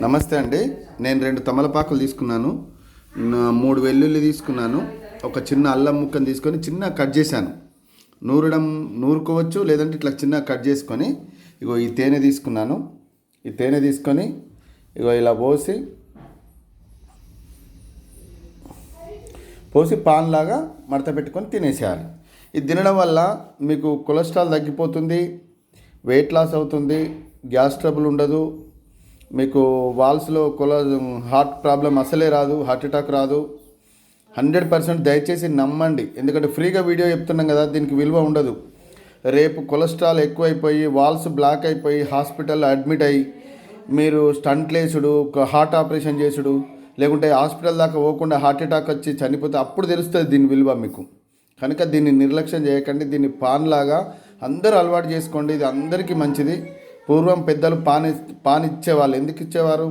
నమస్తే అండి. నేను 2 తమలపాకులు తీసుకున్నాను, 3 వెల్లుల్లి తీసుకున్నాను, ఒక చిన్న అల్లం ముక్కను తీసుకొని చిన్న కట్ చేశాను. నూరుకోవచ్చు, లేదంటే ఇట్లా చిన్న కట్ చేసుకొని ఇగో ఈ తేనె తీసుకున్నాను. ఈ తేనె తీసుకొని ఇగో ఇలా పోసి పాన్ లాగా మడత పెట్టుకొని తినేసేయాలి. ఇది తినడం వల్ల మీకు కొలెస్ట్రాల్ తగ్గిపోతుంది, వెయిట్ లాస్ అవుతుంది, గ్యాస్ ట్రబుల్ ఉండదు, మీకు వాల్స్లో హార్ట్ ప్రాబ్లం అసలే రాదు, హార్ట్ అటాక్ రాదు. 100% దయచేసి నమ్మండి, ఎందుకంటే ఫ్రీగా వీడియో చెప్తున్నాం కదా, దీనికి విలువ ఉండదు. రేపు కొలెస్ట్రాల్ ఎక్కువైపోయి వాల్స్ బ్లాక్ అయిపోయి హాస్పిటల్లో అడ్మిట్ అయ్యి మీరు స్టంట్లు వేసుడు, హార్ట్ ఆపరేషన్ చేసుడు, లేకుంటే హాస్పిటల్ దాకా పోకుండా హార్ట్ అటాక్ వచ్చి చనిపోతే అప్పుడు తెలుస్తుంది దీని విలువ మీకు. కనుక దీన్ని నిర్లక్ష్యం చేయకండి. దీన్ని పాన్ లాగా అందరూ అలవాటు చేసుకోండి. ఇది అందరికీ మంచిది. పూర్వం పెద్దలు పాన్ ఇచ్చేవాళ్ళు. ఎందుకు ఇచ్చేవారు?